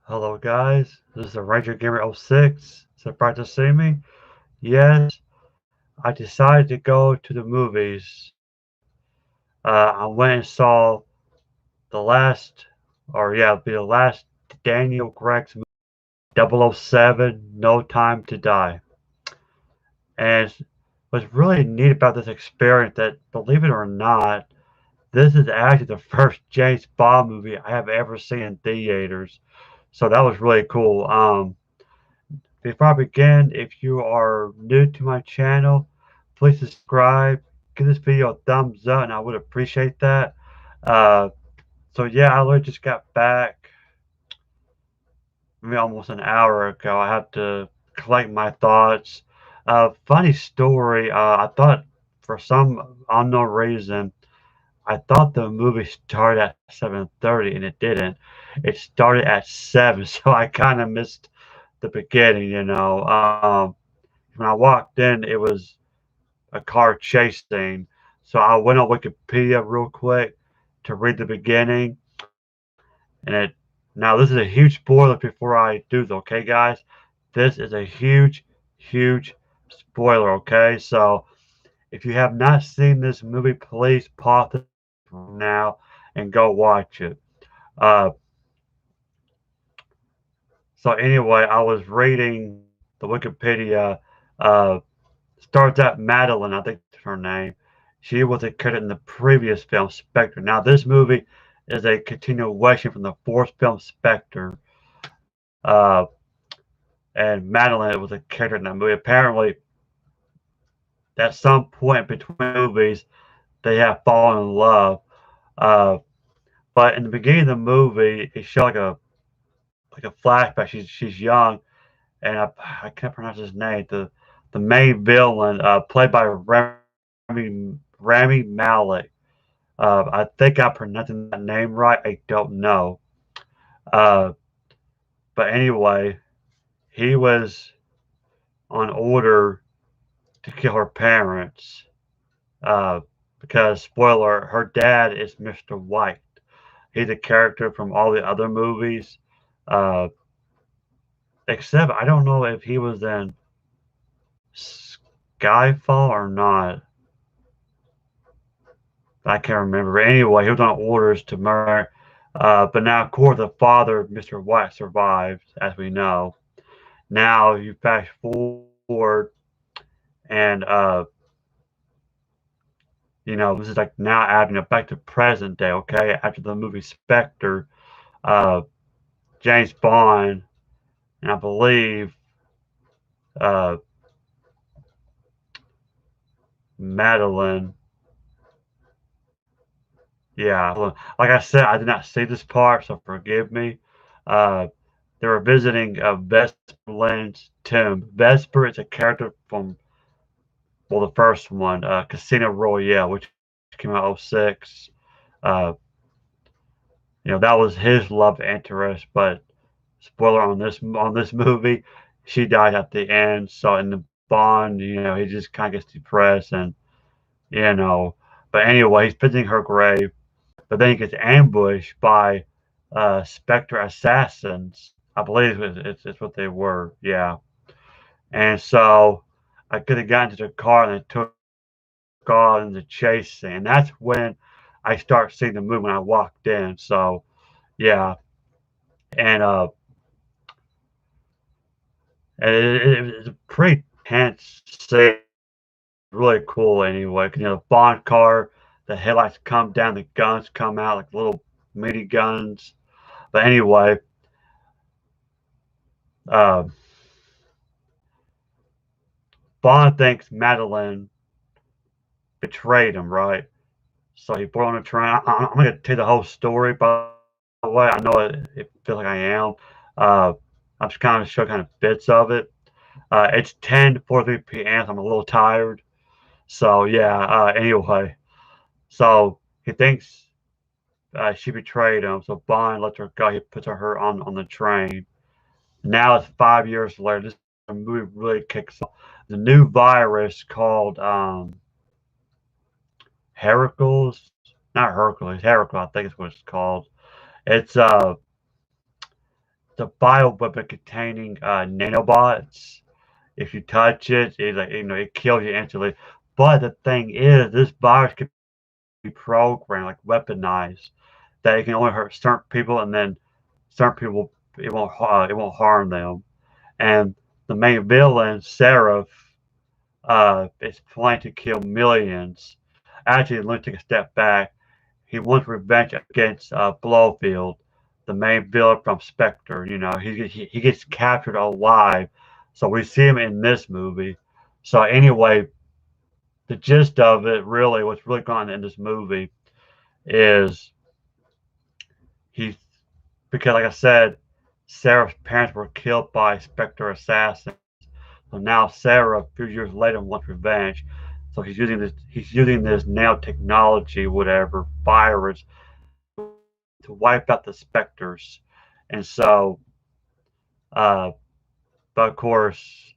Hello guys, this is the Ranger Gamer 06. Surprised to see me? Yes, I decided to go to the movies. I went and saw the last, the last Daniel Craig's movie, 007, No Time to Die. And what's really neat about this experience that, believe it or not, this is actually the first James Bond movie I have ever seen in theaters. So that was really cool. Before I begin, if you are new to my channel, please subscribe, give this video a thumbs up, and I would appreciate that. Uh, so yeah, I literally just got back maybe almost an hour ago. I had to collect my thoughts. Funny story, I thought for some unknown reason, I thought the movie started at 7:30 and it didn't. It started at 7, so I kind of missed the beginning. When I walked in, it was a car chase scene. So I went on Wikipedia real quick to read the beginning, and it now this is a huge spoiler before I do this, okay, guys? This is a huge, huge spoiler, okay? So if you have not seen this movie, please pause this now and go watch it. Uh, so anyway, I was reading the Wikipedia. Uh, Starts at Madeline, I think that's her name. She was a character in the previous film, Spectre. Now, this movie is a continuation from the fourth film, Spectre. Uh, and Madeline was a character in that movie. Apparently, at some point between movies, they have fallen in love. Uh, but in the beginning of the movie, it showed like a flashback. She's young, and I can't pronounce his name. The main villain, played by Rami Malek. I think I'm pronouncing that name right. I don't know. Uh, but anyway, he was on order to kill her parents uh, because, spoiler, her dad is Mr. White. He's a character from all the other movies, uh, except I don't know if he was in Skyfall or not. I can't remember. But anyway, he was on orders to murder. But now, of course, the father, Mr. White, survived, as we know. Now you fast forward, and this is like now adding it back to present day. Okay, after the movie Spectre, uh, James Bond, and I believe uh, Madeline. Yeah, like I said, I did not see this part, so forgive me. Uh, they were visiting Vesper Lynd's tomb. Vesper is a character from, well, the first one, Casino Royale, which came out '06. Uh, that was his love interest, but spoiler on this movie, she died at the end. So in the Bond, he just kind of gets depressed and you know. But anyway, he's visiting her grave, but then he gets ambushed by Spectre assassins. I believe it's what they were. Yeah, and so I could have gotten to the car and they took off in the chase scene. And that's when I start seeing the movie when I walked in. So yeah, and it's a pretty tense scene. Really cool anyway. 'Cause, the Bond car, the headlights come down, the guns come out like little mini guns. But anyway, uh, Bond thinks Madeline betrayed him, right? So he put on a train. I'm going to tell you the whole story, by the way. I know it feels like I am. Uh, I'm just kind of showing kind of bits of it. It's 10:43 p.m. So I'm a little tired. So yeah. Anyway, so he thinks she betrayed him. So Bond lets her go. He puts her on the train. Now it's 5 years later. This movie really kicks off. The new virus called Heracles, not Hercules, Heracles, I think is what it's called. It's the bio weapon containing nanobots. If you touch it, it kills you instantly. But the thing is, this virus can be programmed, like weaponized, that it can only hurt certain people, and then certain people it won't harm them. And the main villain, Seraph, is planning to kill millions. Actually, let me take a step back. He wants revenge against Blofeld, the main villain from Spectre. He gets captured alive, so we see him in this movie. So anyway, the gist of it, really, what's really going on in this movie is he, because like I said, Sarah's parents were killed by Spectre assassins. So now Sarah, a few years later, wants revenge. So he's using this nanotechnology, whatever virus, to wipe out the specters. And so, uh, but of course,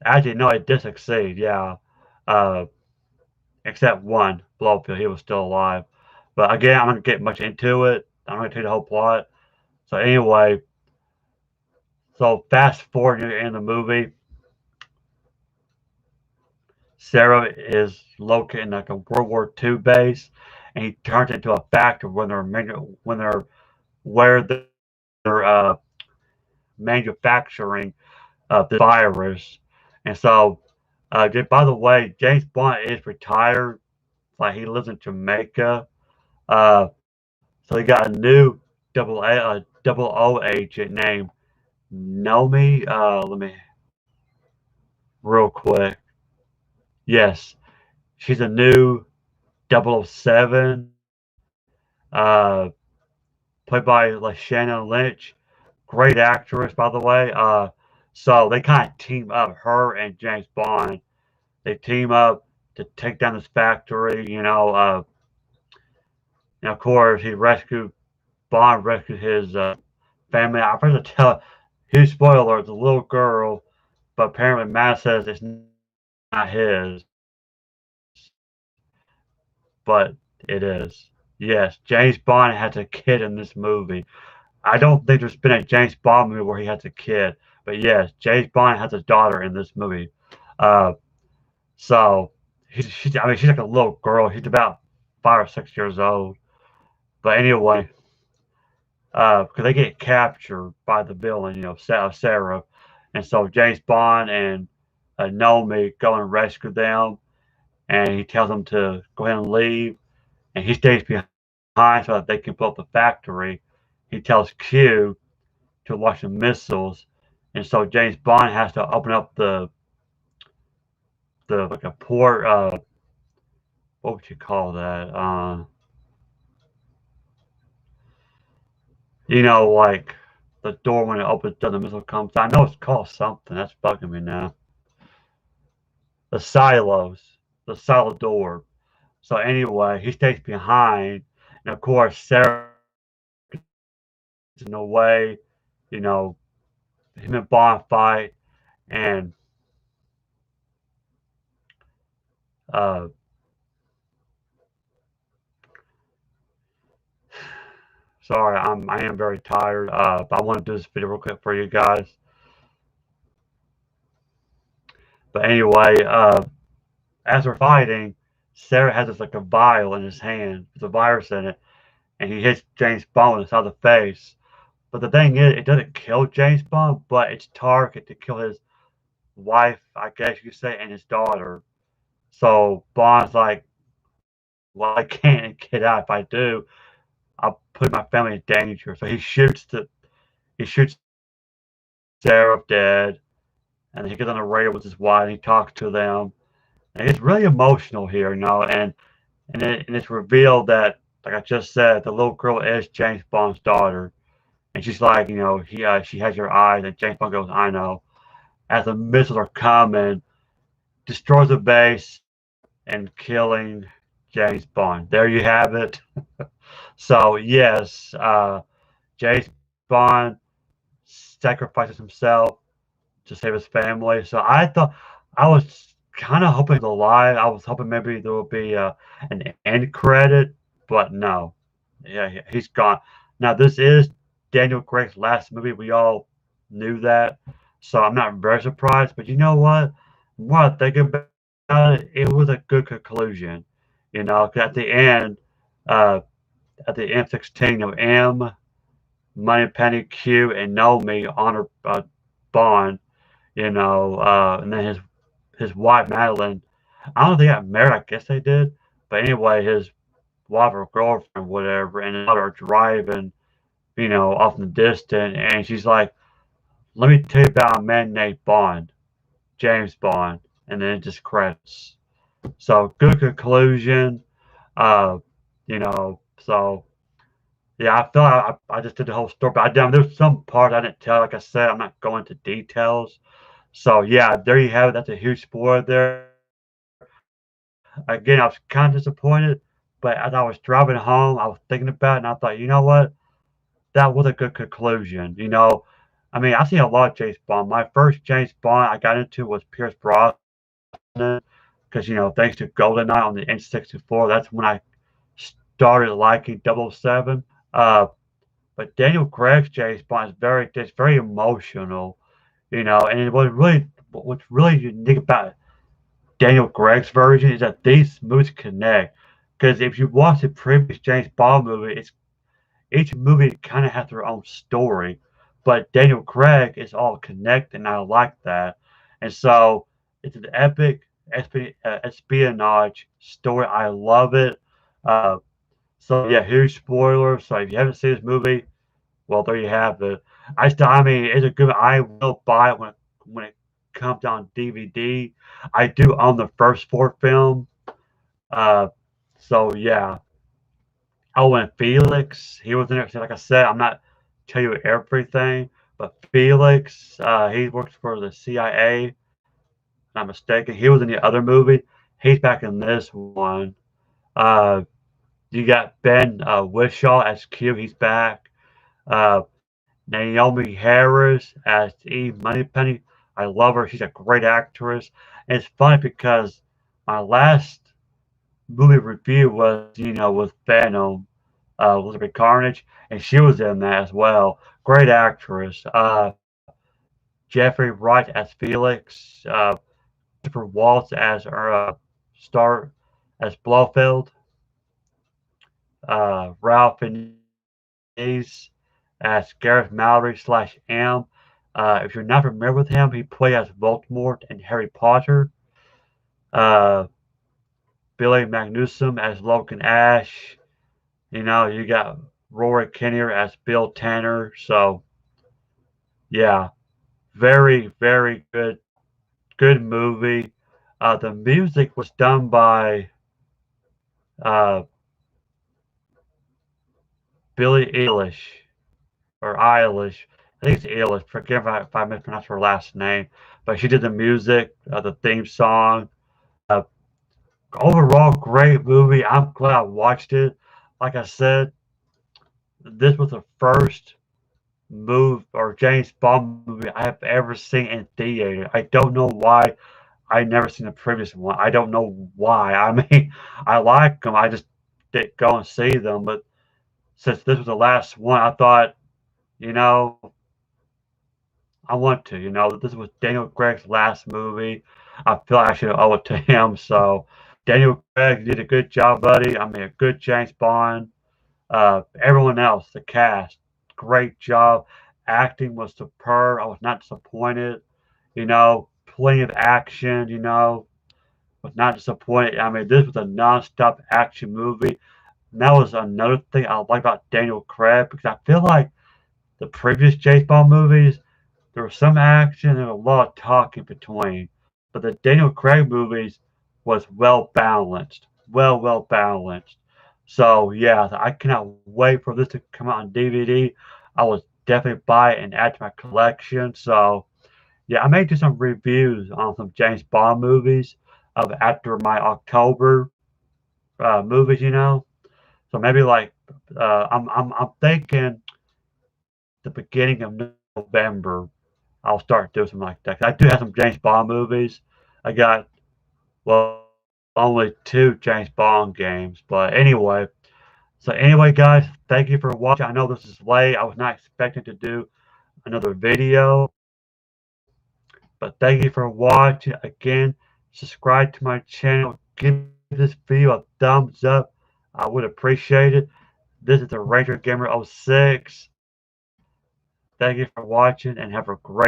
actually, no, it did succeed. Yeah, uh, except one, Blowfield, he was still alive. But again, I'm not gonna get much into it. I'm not gonna tell you the whole plot. So anyway, so fast forward near the end of the movie, Sarah is located in like a World War II base, and he turns it into a factory where they're manufacturing the virus. And so, by the way, James Bond is retired. Like he lives in Jamaica. Uh, so he got a new double O agent named Nomi. Let me real quick. Yes, she's a new 007. Uh, played by like Shannon Lynch. Great actress, by the way. So they kind of team up, her and James Bond. They team up to take down this factory. And of course, Bond rescued his family. I forgot to tell, huge spoiler, it's a little girl, but apparently Matt says it's not his, but it is. Yes, James Bond has a kid in this movie. I don't think there's been a James Bond movie where he has a kid, but yes, James Bond has a daughter in this movie. Uh, so I mean, she's like a little girl. She's about 5 or 6 years old. But anyway, because they get captured by the villain, Sarah, and so James Bond and Nomi go and rescue them, and he tells them to go ahead and leave, and he stays behind so that they can build the factory. He tells Q to launch the missiles, and so James Bond has to open up the like a port. What would you call that? Like the door when it opens, then the missile comes. I know it's called something. That's bugging me now. The silos, the silo door. So anyway, he stays behind, and of course Sarah gets in the way. You know, him and Bond fight, and uh, sorry, I am very tired. But I want to do this video real quick for you guys. But anyway, as we're fighting, Sarah has this like a vial in his hand with a virus in it, and he hits James Bond inside the face. But the thing is, it doesn't kill James Bond, but it's target to kill his wife, I guess you could say, and his daughter. So Bond's like, well, I can't get out. If I do, I'll put my family in danger. So he shoots Sarah dead, and he gets on the radio with his wife, and he talks to them. And it's really emotional here, and it's revealed that, like I just said, the little girl is James Bond's daughter. And she's like, she has your eyes. And James Bond goes, I know. As the missiles are coming, destroys the base and killing James Bond. There you have it. So, yes, James Bond sacrifices himself to save his family. So I was kind of hoping he's alive. I was hoping maybe there would be an end credit, but no. Yeah, he's gone. Now, this is Daniel Craig's last movie. We all knew that, so I'm not very surprised. But you know what? When I think about it, it was a good conclusion. You know, 'cause uh, at the M16, you know, M, Moneypenny, Q, and Nomi honor Bond. You know, and then his wife Madeline. I don't think they got married. I guess they did. But anyway, his wife or girlfriend, whatever, and his daughter are driving, you know, off in the distance, and she's like, "Let me tell you about a man named Bond, James Bond," and then it just credits. So good conclusion. Uh, you know, so yeah, I feel like I just did the whole story, but there's some parts I didn't tell. Like I said, I'm not going into details. So yeah, there you have it. That's a huge spoiler there. Again, I was kind of disappointed, but as I was driving home, I was thinking about it, and I thought, you know what? That was a good conclusion. You know, I mean, I've seen a lot of James Bond. My first James Bond I got into was Pierce Brosnan because, you know, thanks to GoldenEye on the N64, that's when I started liking 007. Uh, but Daniel Craig's James Bond is just very emotional, you know, and what's really unique about Daniel Craig's version is that these movies connect. Because if you watch the previous James Bond movie, each movie kind of has their own story, but Daniel Craig is all connected, and I like that. And so it's an epic espionage story. I love it. Uh, so yeah, huge spoiler. So if you haven't seen this movie, well, there you have it. I mean, it's a good. I will buy it when it comes on DVD. I do own the first four film. Uh, so yeah. Oh, and Felix, he was in it. Like I said, I'm not tell you everything, but Felix, he works for the CIA. If I'm not mistaken. He was in the other movie. He's back in this one. Uh, you got Ben Whishaw as Q. He's back. Uh, Naomi Harris as Eve Moneypenny. I love her. She's a great actress. And it's funny because my last movie review was, you know, with Venom, Elizabeth Carnage, and she was in that as well. Great actress. Jeffrey Wright as Felix. Christopher Waltz as Star as Blofeld. Ralph Fiennes as Gareth Mallory slash M. If you're not familiar with him, he played as Voldemort in Harry Potter. Uh, Billy Magnuson as Logan Ash. You know, you got Rory Kinnear as Bill Tanner. So, yeah, very, very good movie. The music was done by uh, Billie Eilish or Eilish. I think it's Eilish. Forgive if I mispronounce her last name, but she did the music, the theme song. Uh, Overall, great movie. I'm glad I watched it. Like I said, this was the first move or James Bond movie I have ever seen in theater. I don't know why I never seen the previous one. I don't know why. I mean, I like them. I just didn't go and see them. But since this was the last one, I thought, you know, I want to. You know, this was Daniel Craig's last movie. I feel like I should owe it to him. So, Daniel Craig did a good job, buddy. I mean, a good James Bond. Everyone else, the cast, great job. Acting was superb. I was not disappointed. You know, plenty of action. You know, was not disappointed. I mean, this was a non-stop action movie. And that was another thing I like about Daniel Craig because I feel like the previous James Bond movies, there was some action and a lot of talk in between. But the Daniel Craig movies was well balanced, well balanced. So yeah, I cannot wait for this to come out on DVD. I will definitely buy it and add to my collection. So yeah, I may do some reviews on some James Bond movies of after my October movies. You know, so maybe like I'm thinking the beginning of November I'll start doing something like that. I do have some James Bond movies. I got well only two James Bond games, but anyway, So anyway, guys, thank you for watching. I know this is late. I was not expecting to do another video, but thank you for watching. Again, subscribe to my channel. Give this video a thumbs up. I would appreciate it. This is the Ranger Gamer 06. Thank you for watching and have a great